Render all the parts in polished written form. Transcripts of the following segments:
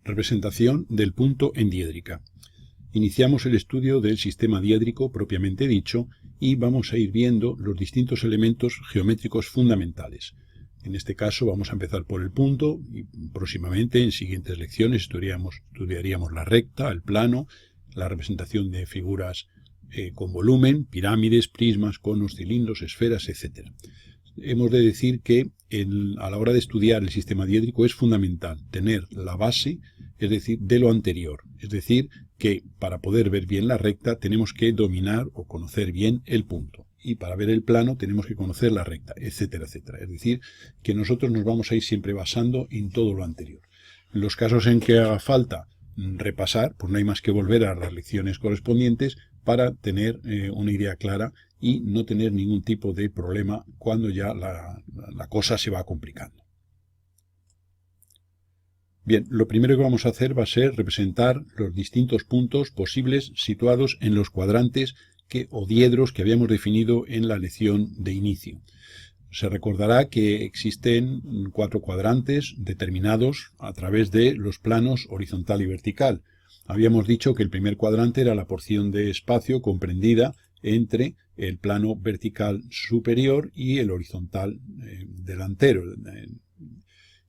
Representación del punto en diédrica. Iniciamos el estudio del sistema diédrico propiamente dicho y vamos a ir viendo los distintos elementos geométricos fundamentales. En este caso vamos a empezar por el punto y próximamente en siguientes lecciones estudiaríamos la recta, el plano, la representación de figuras con volumen, pirámides, prismas, conos, cilindros, esferas, etc. Hemos de decir que a la hora de estudiar el sistema diédrico es fundamental tener la base, es decir, de lo anterior. Es decir, que para poder ver bien la recta tenemos que dominar o conocer bien el punto. Y para ver el plano tenemos que conocer la recta, etcétera, etcétera. Es decir, que nosotros nos vamos a ir siempre basando en todo lo anterior. En los casos en que haga falta repasar, pues no hay más que volver a las lecciones correspondientes para tener una idea clara y no tener ningún tipo de problema cuando ya la cosa se va complicando. Bien, lo primero que vamos a hacer va a ser representar los distintos puntos posibles situados en los cuadrantes o diedros que habíamos definido en la lección de inicio. Se recordará que existen 4 cuadrantes determinados a través de los planos horizontal y vertical. Habíamos dicho que el primer cuadrante era la porción de espacio comprendida entre el plano vertical superior y el horizontal delantero.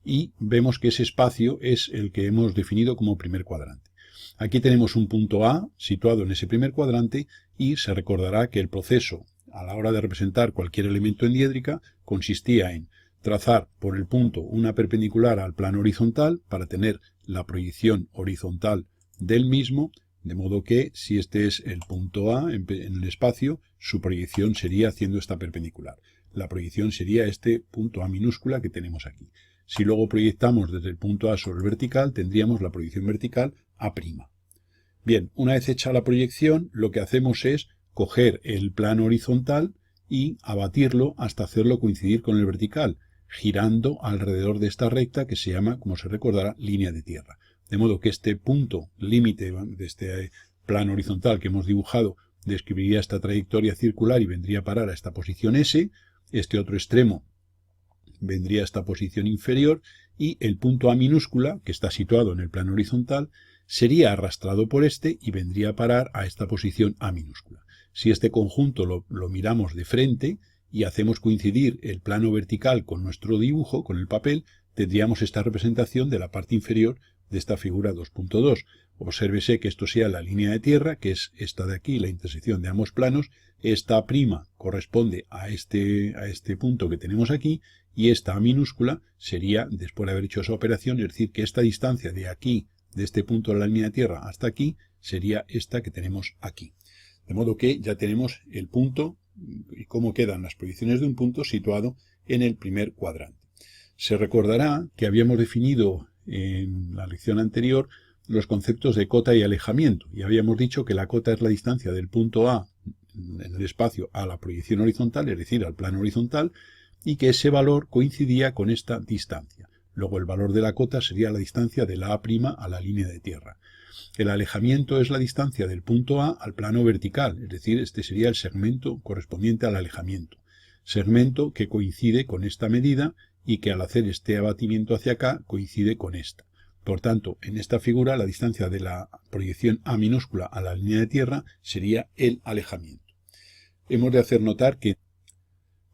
Y vemos que ese espacio es el que hemos definido como primer cuadrante. Aquí tenemos un punto A situado en ese primer cuadrante y se recordará que el proceso a la hora de representar cualquier elemento en diédrica consistía en trazar por el punto una perpendicular al plano horizontal para tener la proyección horizontal del mismo, de modo que si este es el punto A en el espacio, su proyección sería haciendo esta perpendicular. La proyección sería este punto A minúscula que tenemos aquí. Si luego proyectamos desde el punto A sobre el vertical, tendríamos la proyección vertical A'. Bien, una vez hecha la proyección, lo que hacemos es coger el plano horizontal y abatirlo hasta hacerlo coincidir con el vertical, girando alrededor de esta recta que se llama, como se recordará, línea de tierra. De modo que este punto límite de este plano horizontal que hemos dibujado describiría esta trayectoria circular y vendría a parar a esta posición S, este otro extremo vendría a esta posición inferior y el punto A minúscula, que está situado en el plano horizontal, sería arrastrado por este y vendría a parar a esta posición A minúscula. Si este conjunto lo miramos de frente y hacemos coincidir el plano vertical con nuestro dibujo, con el papel, tendríamos esta representación de la parte inferior de esta figura 2.2. Obsérvese que esto sea la línea de tierra, que es esta de aquí, la intersección de ambos planos. Esta A' corresponde a este punto que tenemos aquí y esta A minúscula sería, después de haber hecho esa operación, es decir, que esta distancia de aquí, de este punto de la línea de tierra hasta aquí, sería esta que tenemos aquí. De modo que ya tenemos el punto y cómo quedan las proyecciones de un punto situado en el primer cuadrante. Se recordará que habíamos definido en la lección anterior los conceptos de cota y alejamiento y habíamos dicho que la cota es la distancia del punto A en el espacio a la proyección horizontal, es decir, al plano horizontal, y que ese valor coincidía con esta distancia. Luego el valor de la cota sería la distancia de la A' a la línea de tierra. El alejamiento es la distancia del punto A al plano vertical, es decir, este sería el segmento correspondiente al alejamiento. Segmento que coincide con esta medida y que al hacer este abatimiento hacia acá coincide con esta. Por tanto, en esta figura la distancia de la proyección A minúscula a la línea de tierra sería el alejamiento. Hemos de hacer notar que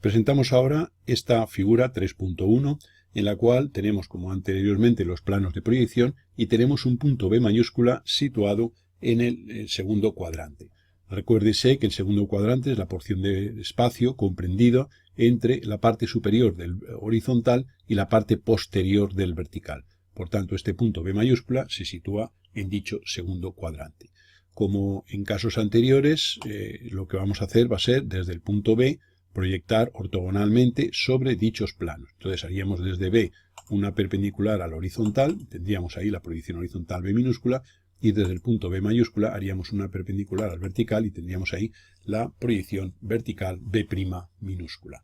presentamos ahora esta figura 3.1 en la cual tenemos como anteriormente los planos de proyección y tenemos un punto B mayúscula situado en el segundo cuadrante. Recuérdese que el segundo cuadrante es la porción de espacio comprendida entre la parte superior del horizontal y la parte posterior del vertical. Por tanto, este punto B mayúscula se sitúa en dicho segundo cuadrante. Como en casos anteriores, lo que vamos a hacer va a ser desde el punto B proyectar ortogonalmente sobre dichos planos. Entonces haríamos desde B una perpendicular al horizontal, tendríamos ahí la proyección horizontal B minúscula, y desde el punto B mayúscula haríamos una perpendicular al vertical y tendríamos ahí la proyección vertical B' minúscula.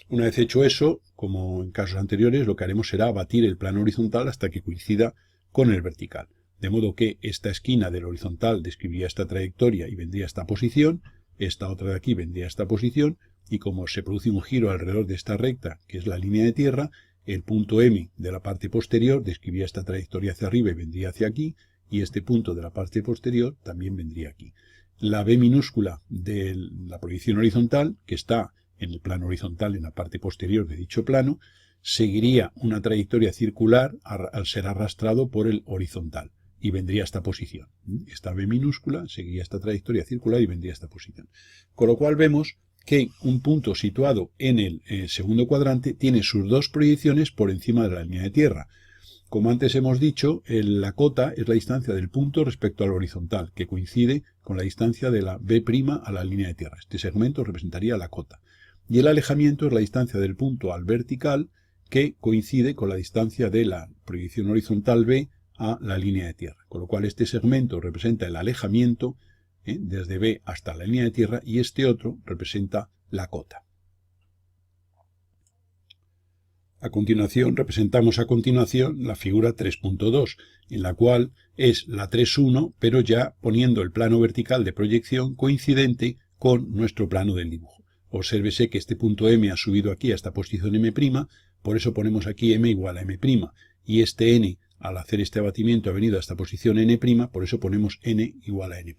Una vez hecho eso, como en casos anteriores, lo que haremos será batir el plano horizontal hasta que coincida con el vertical. De modo que esta esquina del horizontal describiría esta trayectoria y vendría a esta posición, esta otra de aquí vendría a esta posición, y como se produce un giro alrededor de esta recta, que es la línea de tierra, el punto M de la parte posterior describiría esta trayectoria hacia arriba y vendría hacia aquí, y este punto de la parte posterior también vendría aquí. La B minúscula de la proyección horizontal, que está en el plano horizontal en la parte posterior de dicho plano, seguiría una trayectoria circular al ser arrastrado por el horizontal y vendría a esta posición. Esta B minúscula seguiría esta trayectoria circular y vendría a esta posición. Con lo cual vemos que un punto situado en el segundo cuadrante tiene sus dos proyecciones por encima de la línea de tierra. Como antes hemos dicho, la cota es la distancia del punto respecto al horizontal, que coincide con la distancia de la B' a la línea de tierra. Este segmento representaría la cota. Y el alejamiento es la distancia del punto al vertical, que coincide con la distancia de la proyección horizontal B a la línea de tierra. Con lo cual este segmento representa el alejamiento desde B hasta la línea de tierra y este otro representa la cota. Representamos la figura 3.2, en la cual es la 3.1, pero ya poniendo el plano vertical de proyección coincidente con nuestro plano del dibujo. Obsérvese que este punto M ha subido aquí a esta posición M', por eso ponemos aquí M igual a M', y este N, al hacer este abatimiento, ha venido a esta posición N', por eso ponemos N igual a N'.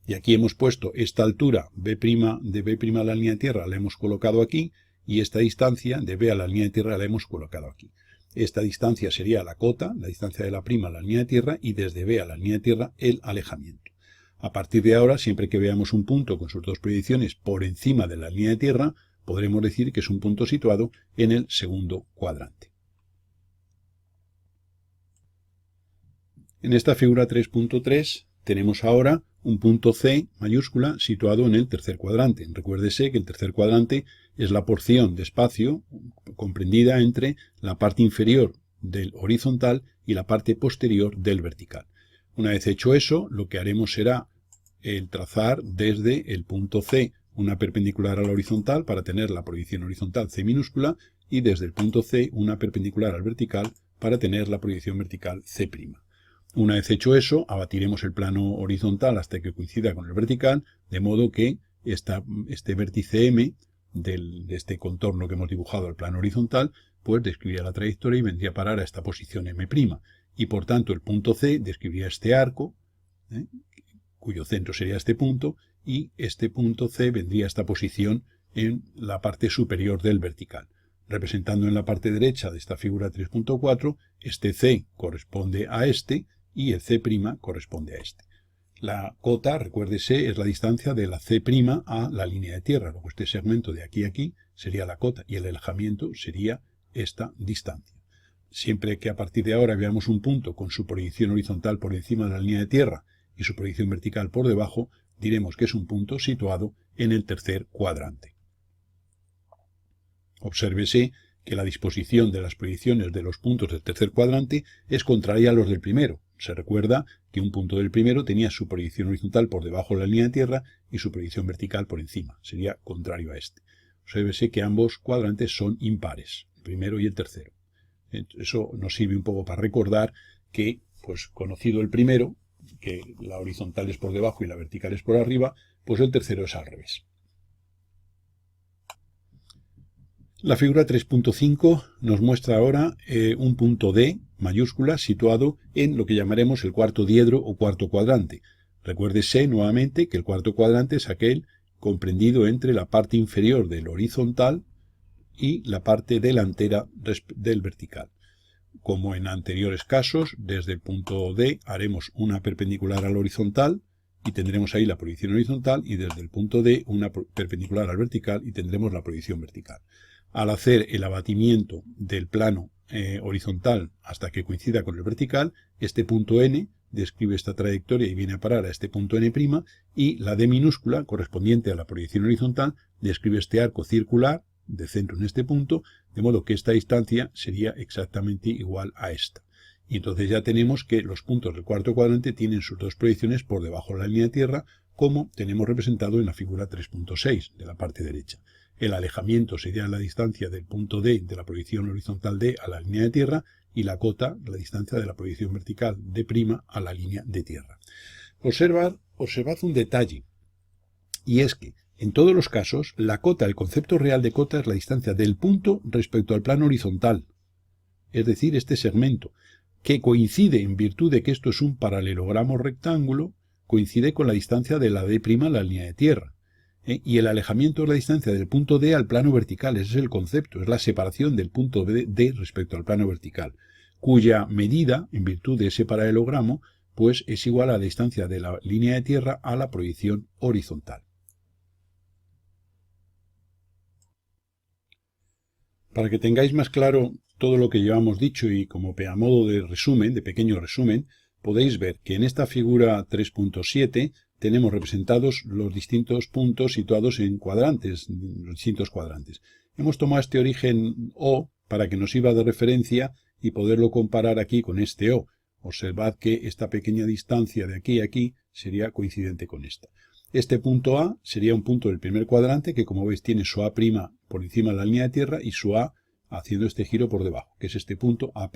Y aquí hemos puesto esta altura B' de B' a la línea de tierra, la hemos colocado aquí, y esta distancia de B a la línea de tierra la hemos colocado aquí. Esta distancia sería la cota, la distancia de la prima a la línea de tierra, y desde B a la línea de tierra el alejamiento. A partir de ahora, siempre que veamos un punto con sus dos proyecciones por encima de la línea de tierra, podremos decir que es un punto situado en el segundo cuadrante. En esta figura 3.3 tenemos ahora un punto C mayúscula situado en el tercer cuadrante. Recuérdese que el tercer cuadrante es la porción de espacio comprendida entre la parte inferior del horizontal y la parte posterior del vertical. Una vez hecho eso, lo que haremos será el trazar desde el punto C una perpendicular a la horizontal para tener la proyección horizontal C minúscula y desde el punto C una perpendicular al vertical para tener la proyección vertical C'. Una vez hecho eso, abatiremos el plano horizontal hasta que coincida con el vertical, de modo que este vértice M de este contorno que hemos dibujado al plano horizontal, pues describiría la trayectoria y vendría a parar a esta posición M'. Y por tanto el punto C describiría este arco, cuyo centro sería este punto, y este punto C vendría a esta posición en la parte superior del vertical. Representando en la parte derecha de esta figura 3.4, este C corresponde a este, y el C' corresponde a este. La cota, recuérdese, es la distancia de la C' a la línea de tierra. Luego este segmento de aquí a aquí sería la cota y el alejamiento sería esta distancia. Siempre que a partir de ahora veamos un punto con su proyección horizontal por encima de la línea de tierra y su proyección vertical por debajo, diremos que es un punto situado en el tercer cuadrante. Obsérvese que la disposición de las proyecciones de los puntos del tercer cuadrante es contraria a los del primero. Se recuerda que un punto del primero tenía su proyección horizontal por debajo de la línea de tierra y su proyección vertical por encima. Sería contrario a este. Obsérvese que ambos cuadrantes son impares, el primero y el tercero. Eso nos sirve un poco para recordar que, pues conocido el primero, que la horizontal es por debajo y la vertical es por arriba, pues el tercero es al revés. La figura 3.5 nos muestra ahora un punto D mayúscula situado en lo que llamaremos el cuarto diedro o cuarto cuadrante. Recuérdese nuevamente que el cuarto cuadrante es aquel comprendido entre la parte inferior del horizontal y la parte delantera del vertical. Como en anteriores casos, desde el punto D haremos una perpendicular al horizontal y tendremos ahí la proyección horizontal, y desde el punto D una perpendicular al vertical y tendremos la proyección vertical. Al hacer el abatimiento del plano horizontal hasta que coincida con el vertical, este punto N describe esta trayectoria y viene a parar a este punto N', y la D minúscula, correspondiente a la proyección horizontal, describe este arco circular de centro en este punto, de modo que esta distancia sería exactamente igual a esta. Y entonces ya tenemos que los puntos del cuarto cuadrante tienen sus dos proyecciones por debajo de la línea de tierra, como tenemos representado en la figura 3.6 de la parte derecha. El alejamiento sería la distancia del punto D de la proyección horizontal D a la línea de tierra, y la cota, la distancia de la proyección vertical D' a la línea de tierra. Observad un detalle, y es que en todos los casos la cota, el concepto real de cota es la distancia del punto respecto al plano horizontal. es decir, este segmento, que coincide, en virtud de que esto es un paralelogramo rectángulo, coincide con la distancia de la D' a la línea de tierra. Y el alejamiento es la distancia del punto D al plano vertical, ese es el concepto, es la separación del punto D respecto al plano vertical, cuya medida, en virtud de ese paralelogramo, pues es igual a la distancia de la línea de tierra a la proyección horizontal. Para que tengáis más claro todo lo que llevamos dicho y como a modo de resumen, de pequeño resumen, podéis ver que en esta figura 3.7 tenemos representados los distintos puntos situados en cuadrantes, los distintos cuadrantes. Hemos tomado este origen O para que nos sirva de referencia y poderlo comparar aquí con este O. Observad que esta pequeña distancia de aquí a aquí sería coincidente con esta. Este punto A sería un punto del primer cuadrante que, como veis, tiene su A' por encima de la línea de tierra y su A haciendo este giro por debajo, que es este punto A',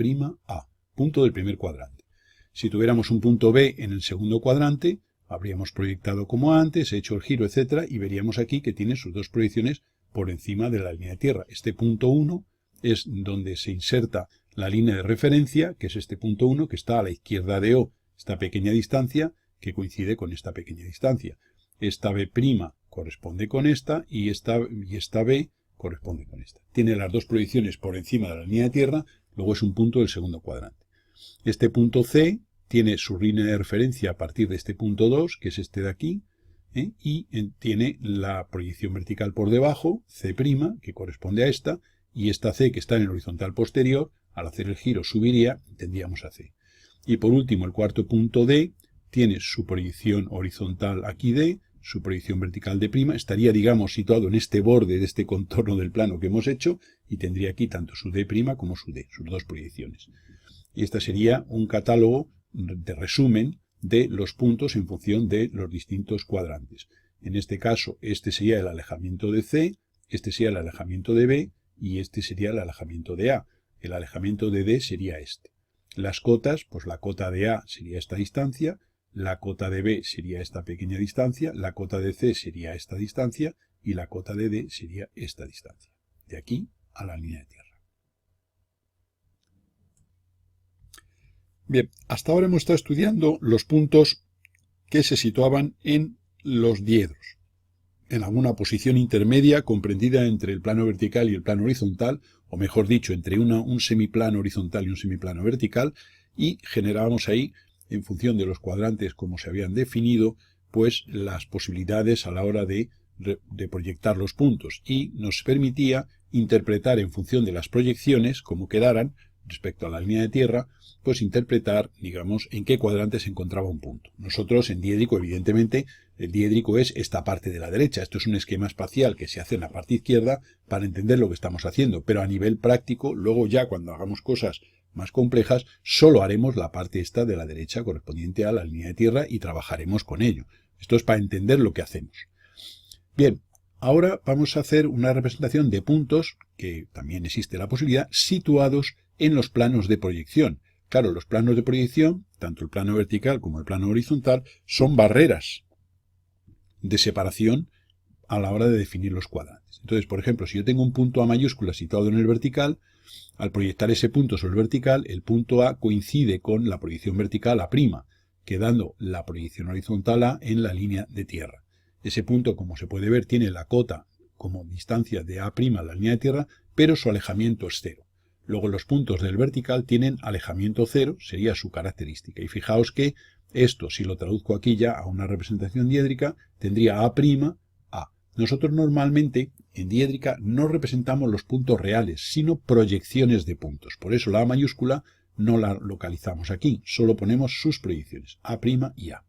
punto del primer cuadrante. Si tuviéramos un punto B en el segundo cuadrante, habríamos proyectado como antes, hecho el giro, etcétera, y veríamos aquí que tiene sus dos proyecciones por encima de la línea de tierra. Este punto 1 es donde se inserta la línea de referencia, que es este punto 1, que está a la izquierda de O, esta pequeña distancia, que coincide con esta pequeña distancia. Esta B' corresponde con esta y esta B corresponde con esta. Tiene las dos proyecciones por encima de la línea de tierra, luego es un punto del segundo cuadrante. Este punto C tiene su línea de referencia a partir de este punto 2, que es este de aquí, y tiene la proyección vertical por debajo, C', que corresponde a esta, y esta C que está en el horizontal posterior, al hacer el giro subiría y tendríamos a C. Y por último, el cuarto punto D tiene su proyección horizontal aquí D, su proyección vertical D', estaría, digamos, situado en este borde de este contorno del plano que hemos hecho y tendría aquí tanto su D' como su D, sus dos proyecciones. Y este sería un catálogo de resumen de los puntos en función de los distintos cuadrantes. En este caso, este sería el alejamiento de C, este sería el alejamiento de B y este sería el alejamiento de A. El alejamiento de D sería este. Las cotas, pues la cota de A sería esta distancia, la cota de B sería esta pequeña distancia, la cota de C sería esta distancia y la cota de D sería esta distancia, de aquí a la línea de tierra. Bien, hasta ahora hemos estado estudiando los puntos que se situaban en los diedros, en alguna posición intermedia comprendida entre el plano vertical y el plano horizontal, o mejor dicho, entre un semiplano horizontal y un semiplano vertical, y generábamos ahí, en función de los cuadrantes como se habían definido, pues las posibilidades a la hora de proyectar los puntos, y nos permitía interpretar en función de las proyecciones, como quedaran, respecto a la línea de tierra, pues interpretar, digamos, en qué cuadrante se encontraba un punto. Nosotros en diédrico, evidentemente, el diédrico es esta parte de la derecha. Esto es un esquema espacial que se hace en la parte izquierda para entender lo que estamos haciendo, pero a nivel práctico, luego ya cuando hagamos cosas más complejas, solo haremos la parte esta de la derecha correspondiente a la línea de tierra y trabajaremos con ello. Esto es para entender lo que hacemos. Bien, ahora vamos a hacer una representación de puntos, que también existe la posibilidad, situados en los planos de proyección. Claro, los planos de proyección, tanto el plano vertical como el plano horizontal, son barreras de separación a la hora de definir los cuadrantes. Entonces, por ejemplo, si yo tengo un punto A mayúscula situado en el vertical, al proyectar ese punto sobre el vertical, el punto A coincide con la proyección vertical A', quedando la proyección horizontal A en la línea de tierra. Ese punto, como se puede ver, tiene la cota como distancia de A' a la línea de tierra, pero su alejamiento es cero. Luego los puntos del vertical tienen alejamiento cero, sería su característica. Y fijaos que esto, si lo traduzco aquí ya a una representación diédrica, tendría A', A. Nosotros normalmente en diédrica no representamos los puntos reales, sino proyecciones de puntos. Por eso la A mayúscula no la localizamos aquí, solo ponemos sus proyecciones, A' y A.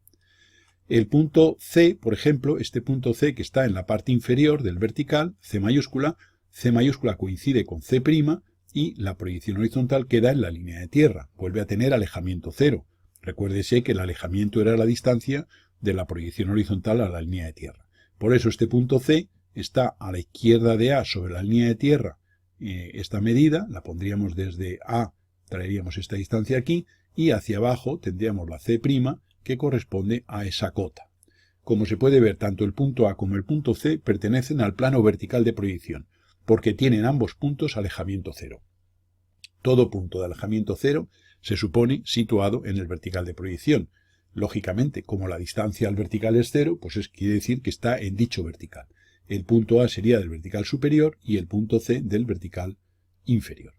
El punto C, por ejemplo, este punto C que está en la parte inferior del vertical, C mayúscula coincide con C' y la proyección horizontal queda en la línea de tierra, vuelve a tener alejamiento cero. Recuérdese que el alejamiento era la distancia de la proyección horizontal a la línea de tierra. Por eso este punto C está a la izquierda de A sobre la línea de tierra. Esta medida la pondríamos desde A, traeríamos esta distancia aquí, y hacia abajo tendríamos la C' que corresponde a esa cota. Como se puede ver, tanto el punto A como el punto C pertenecen al plano vertical de proyección, porque tienen ambos puntos alejamiento cero. todo punto de alejamiento cero se supone situado en el vertical de proyección. Lógicamente, como la distancia al vertical es cero, pues quiere decir que está en dicho vertical. El punto A sería del vertical superior y el punto C del vertical inferior.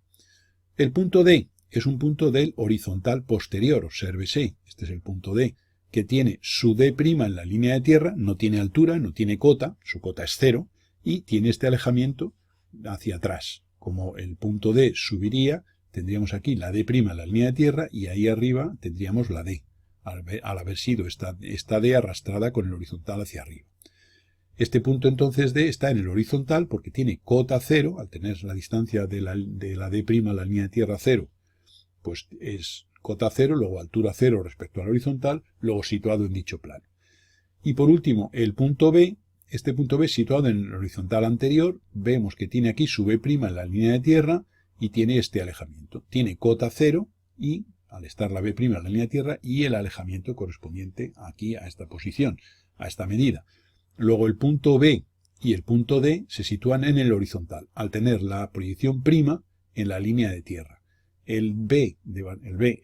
El punto D es un punto del horizontal posterior, obsérvese, este es el punto D, que tiene su D' en la línea de tierra, no tiene altura, no tiene cota, su cota es cero, y tiene este alejamiento hacia atrás. Como el punto D subiría, tendríamos aquí la D' en la línea de tierra y ahí arriba tendríamos la D, al haber sido esta D arrastrada con el horizontal hacia arriba. Este punto entonces D está en el horizontal porque tiene cota cero, al tener la distancia de la D' a la línea de tierra cero, pues es cota cero, luego altura cero respecto al horizontal, luego situado en dicho plano. Y por último, el punto B, este punto B situado en el horizontal anterior, vemos que tiene aquí su B' en la línea de tierra y tiene este alejamiento. Tiene cota cero y, al estar la B' en la línea de tierra, y el alejamiento correspondiente aquí a esta posición, a esta medida. Luego el punto B y el punto D se sitúan en el horizontal, al tener la proyección prima en la línea de tierra. El B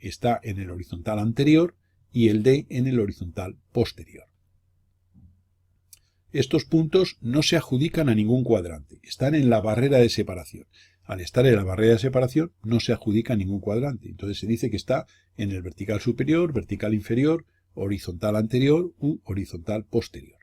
está en el horizontal anterior y el D en el horizontal posterior. Estos puntos no se adjudican a ningún cuadrante, están en la barrera de separación. Al estar en la barrera de separación no se adjudica a ningún cuadrante, entonces se dice que está en el vertical superior, vertical inferior, horizontal anterior u horizontal posterior.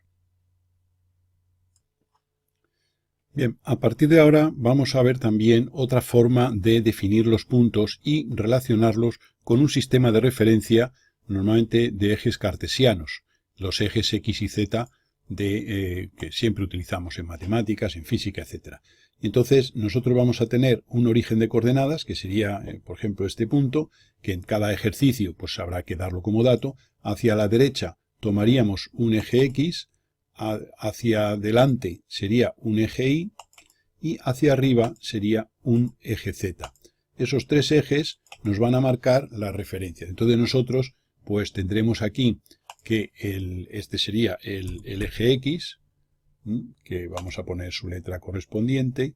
Bien, a partir de ahora vamos a ver también otra forma de definir los puntos y relacionarlos con un sistema de referencia normalmente de ejes cartesianos, los ejes X y Z que siempre utilizamos en matemáticas, en física, etc. Entonces nosotros vamos a tener un origen de coordenadas, que sería, por ejemplo, este punto, que en cada ejercicio pues habrá que darlo como dato. Hacia la derecha tomaríamos un eje X, hacia adelante sería un eje Y y hacia arriba sería un eje Z. Esos tres ejes nos van a marcar la referencia. Entonces nosotros pues tendremos aquí que este sería el eje X, que vamos a poner su letra correspondiente.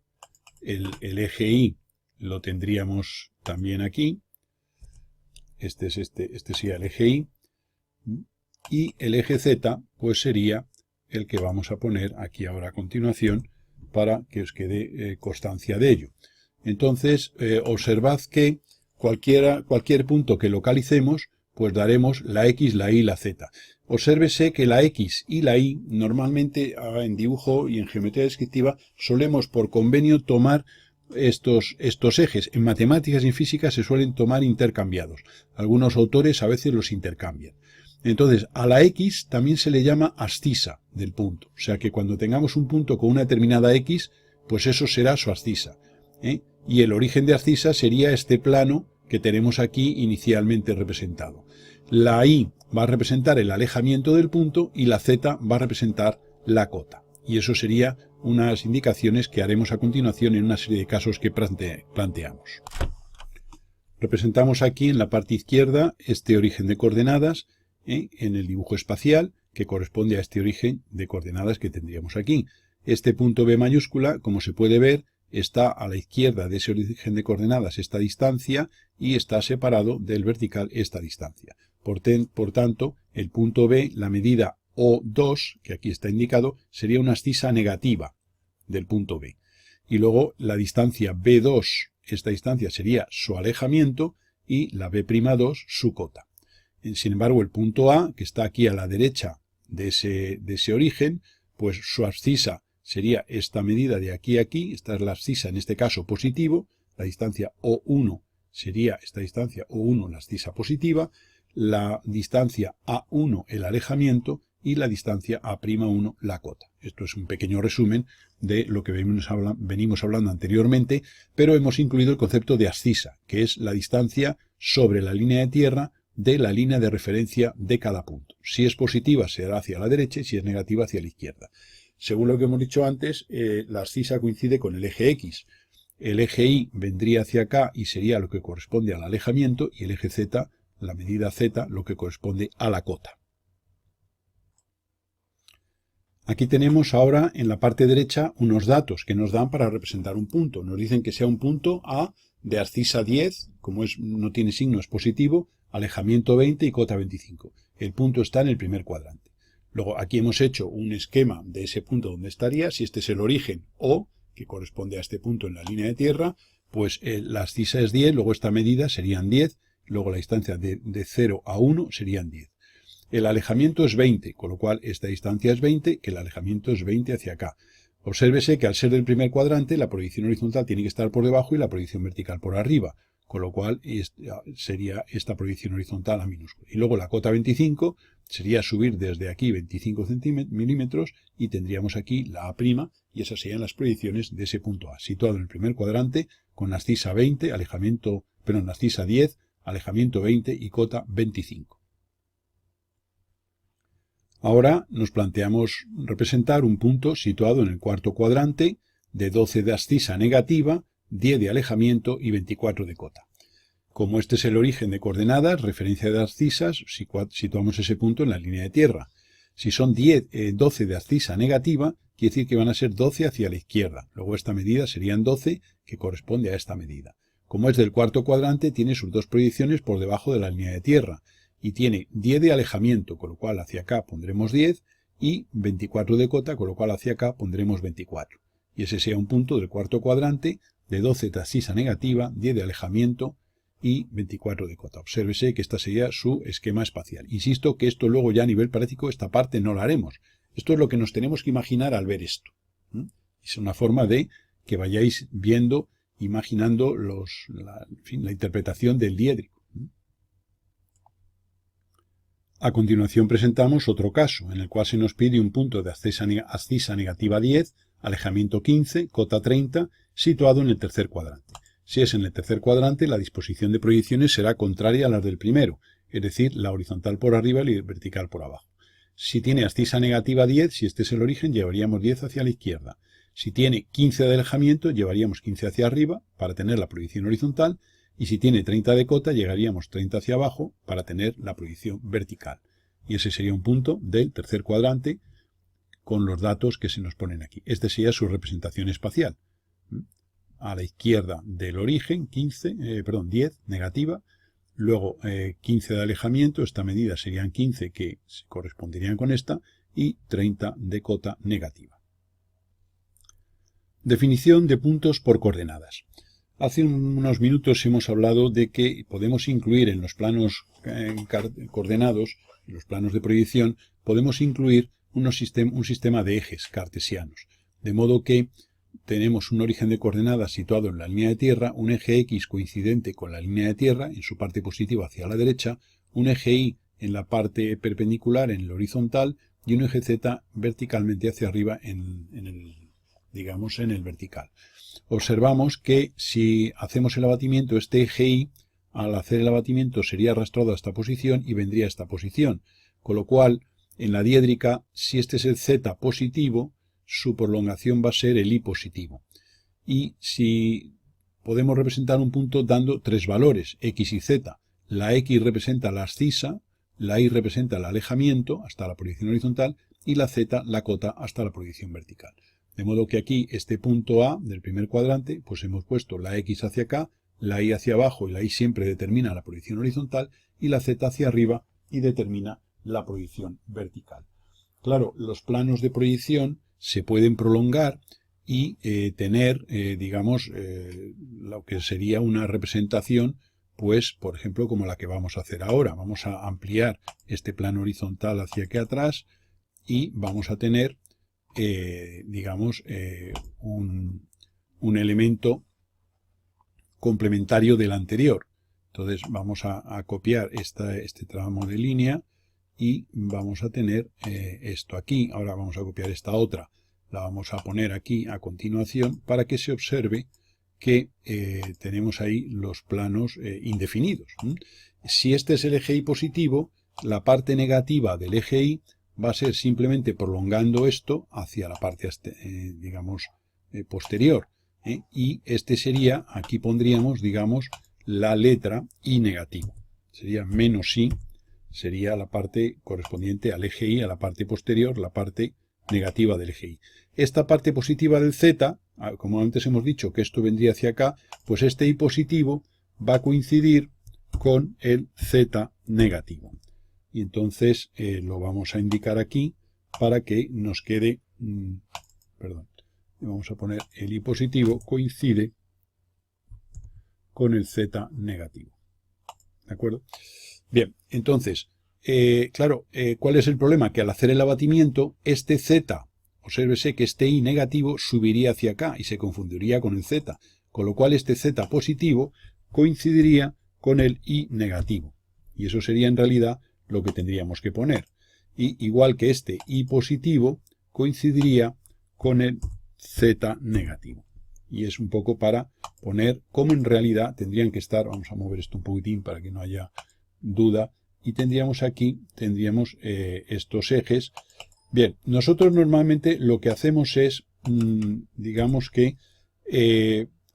El eje Y lo tendríamos también aquí. Este sería el eje Y. Y el eje Z pues sería el que vamos a poner aquí ahora a continuación para que os quede constancia de ello. Entonces, observad que cualquier punto que localicemos, pues daremos la X, la Y y la Z. Obsérvese que la X y la Y, normalmente en dibujo y en geometría descriptiva, solemos por convenio tomar estos ejes. En matemáticas y en física se suelen tomar intercambiados. Algunos autores a veces los intercambian. Entonces, a la X también se le llama abscisa del punto. O sea que cuando tengamos un punto con una determinada X, pues eso será su abscisa. Y el origen de abscisa sería este plano que tenemos aquí inicialmente representado. La Y va a representar el alejamiento del punto y la Z va a representar la cota. Y eso sería unas indicaciones que haremos a continuación en una serie de casos que planteamos. Representamos aquí en la parte izquierda este origen de coordenadas, en el dibujo espacial, que corresponde a este origen de coordenadas que tendríamos aquí. Este punto B mayúscula, como se puede ver, está a la izquierda de ese origen de coordenadas esta distancia y está separado del vertical esta distancia. Por tanto, el punto B, la medida O2, que aquí está indicado, sería una abscisa negativa del punto B. Y luego la distancia B2, esta distancia sería su alejamiento y la B'2 su cota. Sin embargo, el punto A, que está aquí a la derecha de ese origen, pues su abscisa sería esta medida de aquí a aquí. Esta es la abscisa, en este caso positivo. La distancia O1 sería esta distancia O1, la abscisa positiva. La distancia A1, el alejamiento, y la distancia A'1, la cota. Esto es un pequeño resumen de lo que venimos hablando anteriormente, pero hemos incluido el concepto de abscisa, que es la distancia sobre la línea de tierra de la línea de referencia de cada punto. Si es positiva será hacia la derecha y si es negativa hacia la izquierda. Según lo que hemos dicho antes, la abscisa coincide con el eje X. El eje Y vendría hacia acá y sería lo que corresponde al alejamiento, y el eje Z, la medida Z, lo que corresponde a la cota. Aquí tenemos ahora en la parte derecha unos datos que nos dan para representar un punto. Nos dicen que sea un punto a de abscisa 10, como no tiene signo es positivo, alejamiento 20 y cota 25. El punto está en el primer cuadrante. Luego aquí hemos hecho un esquema de ese punto donde estaría, si este es el origen O, que corresponde a este punto en la línea de tierra, pues la abscisa es 10, luego esta medida serían 10, luego la distancia de 0 a 1 serían 10. El alejamiento es 20, con lo cual esta distancia es 20, que el alejamiento es 20 hacia acá. Obsérvese que al ser del primer cuadrante, la proyección horizontal tiene que estar por debajo y la proyección vertical por arriba, con lo cual sería esta proyección horizontal a minúscula. Y luego la cota 25 sería subir desde aquí 25 milímetros y tendríamos aquí la A', y esas serían las proyecciones de ese punto A, situado en el primer cuadrante, con abscisa 20, abscisa 10, alejamiento 20 y cota 25. Ahora nos planteamos representar un punto situado en el cuarto cuadrante, de 12 de abscisa negativa, 10 de alejamiento y 24 de cota. Como este es el origen de coordenadas, referencia de abscisas, situamos ese punto en la línea de tierra. Si son 12 de abscisa negativa, quiere decir que van a ser 12 hacia la izquierda. Luego esta medida serían 12, que corresponde a esta medida. Como es del cuarto cuadrante, tiene sus dos proyecciones por debajo de la línea de tierra. Y tiene 10 de alejamiento, con lo cual hacia acá pondremos 10, y 24 de cota, con lo cual hacia acá pondremos 24. Y ese sea un punto del cuarto cuadrante, de 12 de abscisa negativa, 10 de alejamiento y 24 de cota. Obsérvese que esta sería su esquema espacial. Insisto que esto luego ya a nivel práctico, esta parte no la haremos. Esto es lo que nos tenemos que imaginar al ver esto. Es una forma de que vayáis viendo, imaginando la interpretación del diédrico. A continuación presentamos otro caso, en el cual se nos pide un punto de abscisa negativa 10, alejamiento 15, cota 30, situado en el tercer cuadrante. Si es en el tercer cuadrante, la disposición de proyecciones será contraria a las del primero, es decir, la horizontal por arriba y la vertical por abajo. Si tiene abscisa negativa 10, si este es el origen, llevaríamos 10 hacia la izquierda. Si tiene 15 de alejamiento, llevaríamos 15 hacia arriba para tener la proyección horizontal, y si tiene 30 de cota, llegaríamos 30 hacia abajo para tener la proyección vertical. Y ese sería un punto del tercer cuadrante con los datos que se nos ponen aquí. Este sería su representación espacial. A la izquierda del origen, 10, negativa, luego 15 de alejamiento, esta medida serían 15 que se corresponderían con esta, y 30 de cota negativa. Definición de puntos por coordenadas. Hace unos minutos hemos hablado de que podemos incluir en los planos coordenados, en los planos de proyección, podemos incluir un sistema de ejes cartesianos, de modo que tenemos un origen de coordenadas situado en la línea de tierra, un eje X coincidente con la línea de tierra, en su parte positiva hacia la derecha, un eje Y en la parte perpendicular, en el horizontal, y un eje Z verticalmente hacia arriba en el vertical. Observamos que si hacemos el abatimiento, este eje Y, al hacer el abatimiento, sería arrastrado a esta posición y vendría a esta posición, con lo cual, en la diédrica, si este es el Z positivo, su prolongación va a ser el Y positivo. Y si podemos representar un punto dando tres valores, X y Z. La X representa la abscisa, la Y representa el alejamiento hasta la proyección horizontal y la Z la cota hasta la proyección vertical. De modo que aquí este punto A del primer cuadrante, pues hemos puesto la X hacia acá, la Y hacia abajo, y la Y siempre determina la proyección horizontal, y la Z hacia arriba y determina la proyección vertical. Claro, los planos de proyección se pueden prolongar y tener, lo que sería una representación, pues, por ejemplo, como la que vamos a hacer ahora. Vamos a ampliar este plano horizontal hacia aquí atrás y vamos a tener, un elemento complementario del anterior. Entonces vamos a copiar este tramo de línea y vamos a tener esto aquí. Ahora vamos a copiar esta otra. La vamos a poner aquí a continuación para que se observe que tenemos ahí los planos indefinidos. Si este es el eje Y positivo, la parte negativa del eje Y va a ser simplemente prolongando esto hacia la parte, posterior. Y este sería, aquí pondríamos, la letra Y negativo. Sería menos Y, sería la parte correspondiente al eje Y, a la parte posterior, la parte negativa del eje Y. Esta parte positiva del z, como antes hemos dicho que esto vendría hacia acá, pues este Y positivo va a coincidir con el z negativo. Y entonces lo vamos a indicar aquí para que nos quede, perdón, vamos a poner el Y positivo coincide con el z negativo. ¿De acuerdo? Bien, entonces, claro, ¿cuál es el problema? Que al hacer el abatimiento, este z, obsérvese que este Y negativo subiría hacia acá y se confundiría con el z, con lo cual este z positivo coincidiría con el Y negativo. Y eso sería en realidad lo que tendríamos que poner. Y igual que este Y positivo coincidiría con el z negativo. Y es un poco para poner cómo en realidad tendrían que estar. Vamos a mover esto un poquitín para que no haya duda. Y tendríamos aquí, estos ejes. Bien, nosotros normalmente lo que hacemos es, digamos que,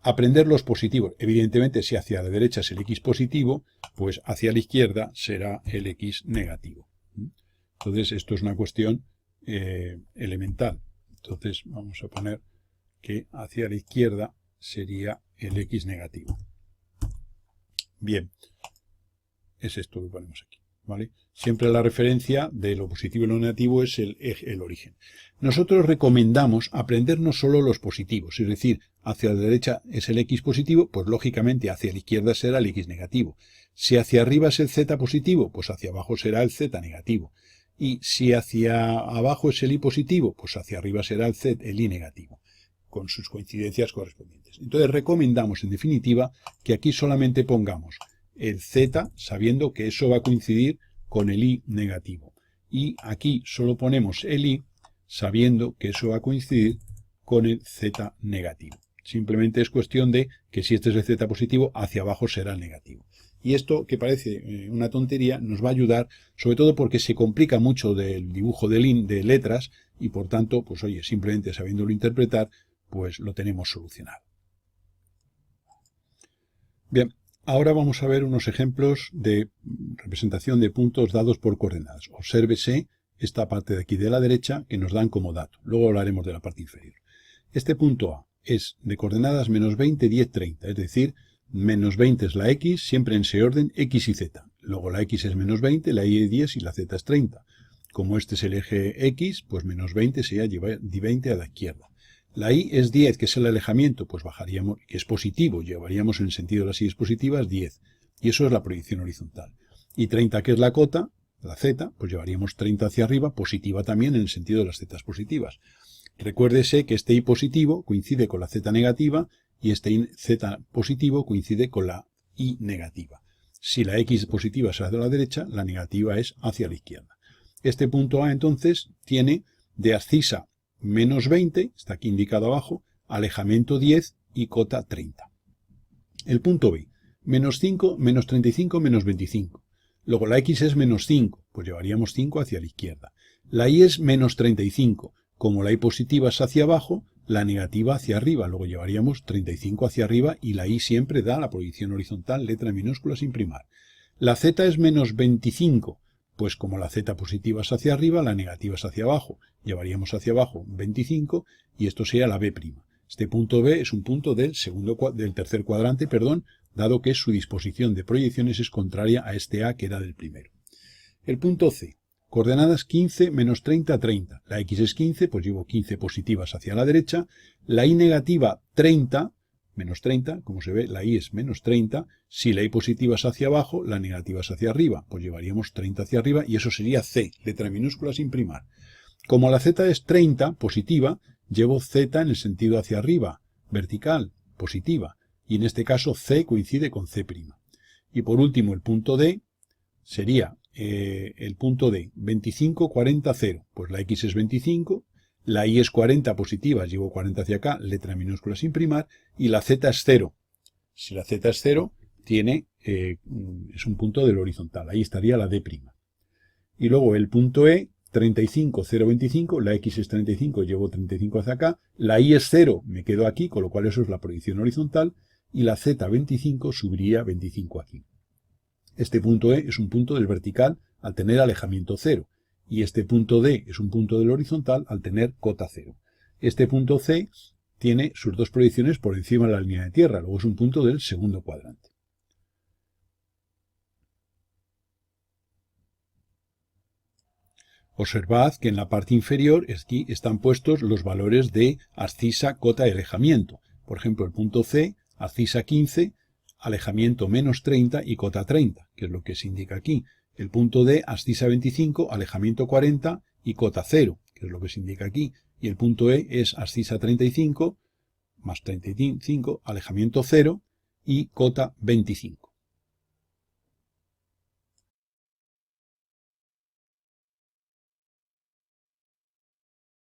aprender los positivos. Evidentemente, si hacia la derecha es el X positivo, pues hacia la izquierda será el X negativo. Entonces, esto es una cuestión elemental. Entonces, vamos a poner que hacia la izquierda sería el X negativo. Bien, es esto que ponemos aquí, ¿vale? Siempre la referencia de lo positivo y lo negativo es el origen. Nosotros recomendamos aprendernos solo los positivos, es decir, hacia la derecha es el X positivo, pues lógicamente hacia la izquierda será el X negativo. Si hacia arriba es el Z positivo, pues hacia abajo será el Z negativo. Y si hacia abajo es el Y positivo, pues hacia arriba será el Y negativo, con sus coincidencias correspondientes. Entonces recomendamos, en definitiva, que aquí solamente pongamos el Z, sabiendo que eso va a coincidir con el Y negativo. Y aquí solo ponemos el Y, sabiendo que eso va a coincidir con el Z negativo. Simplemente es cuestión de que si este es el Z positivo, hacia abajo será el negativo. Y esto, que parece una tontería, nos va a ayudar, sobre todo porque se complica mucho del dibujo de letras, y por tanto, pues oye, simplemente sabiéndolo interpretar, pues lo tenemos solucionado. Bien, ahora vamos a ver unos ejemplos de representación de puntos dados por coordenadas. Obsérvese esta parte de aquí de la derecha que nos dan como dato. Luego hablaremos de la parte inferior. Este punto A es de coordenadas menos 20, 10, 30, es decir, menos 20 es la X, siempre en ese orden, X y Z. Luego la X es menos 20, la Y es 10 y la Z es 30. Como este es el eje X, pues menos 20 sería 20 a la izquierda. La Y es 10, que es el alejamiento, pues bajaríamos, que es positivo, llevaríamos en el sentido de las Y positivas 10. Y eso es la proyección horizontal. Y 30, que es la cota, la Z, pues llevaríamos 30 hacia arriba, positiva también en el sentido de las Z positivas. Recuérdese que este Y positivo coincide con la Z negativa y este Z positivo coincide con la Y negativa. Si la X positiva es hacia la derecha, la negativa es hacia la izquierda. Este punto A entonces tiene de abscisa menos 20, está aquí indicado abajo, alejamiento 10 y cota 30. El punto B, menos 5, menos 35, menos 25. Luego la X es menos 5, pues llevaríamos 5 hacia la izquierda. La Y es menos 35. Como la Y positiva es hacia abajo, la negativa hacia arriba. Luego llevaríamos 35 hacia arriba y la Y siempre da la proyección horizontal, letra minúscula sin primar. La Z es menos 25. Pues como la Z positiva es hacia arriba, la negativa es hacia abajo. Llevaríamos hacia abajo 25 y esto sería la B'. Este punto B es un punto del tercer cuadrante, dado que su disposición de proyecciones es contraria a este A que era del primero. El punto C. Coordenadas 15, menos 30, 30. La X es 15, pues llevo 15 positivas hacia la derecha. La Y negativa 30, menos 30, como se ve, la Y es menos 30. Si la Y positiva es hacia abajo, la negativa es hacia arriba, pues llevaríamos 30 hacia arriba y eso sería C, letra minúscula sin primar. Como la Z es 30, positiva, llevo Z en el sentido hacia arriba, vertical, positiva, y en este caso C coincide con C'. Y por último, el punto D sería el punto D, 25, 40, 0. Pues la X es 25, la Y es 40 positiva, llevo 40 hacia acá, letra minúscula sin primar, y la Z es 0. Si la Z es 0, es un punto del horizontal, ahí estaría la D'. Y luego el punto E, 35, 0, 25, la X es 35, llevo 35 hacia acá, la Y es 0, me quedo aquí, con lo cual eso es la proyección horizontal, y la Z 25 subiría 25 aquí. Este punto E es un punto del vertical al tener alejamiento 0, y este punto D es un punto del horizontal al tener cota 0. Este punto C tiene sus dos proyecciones por encima de la línea de tierra, luego es un punto del segundo cuadrante. Observad que en la parte inferior aquí están puestos los valores de abscisa, cota y alejamiento. Por ejemplo, el punto C, abscisa 15, alejamiento menos 30 y cota 30, que es lo que se indica aquí. El punto D, abscisa 25, alejamiento 40 y cota 0, que es lo que se indica aquí. Y el punto E es abscisa 35 más 35, alejamiento 0 y cota 25.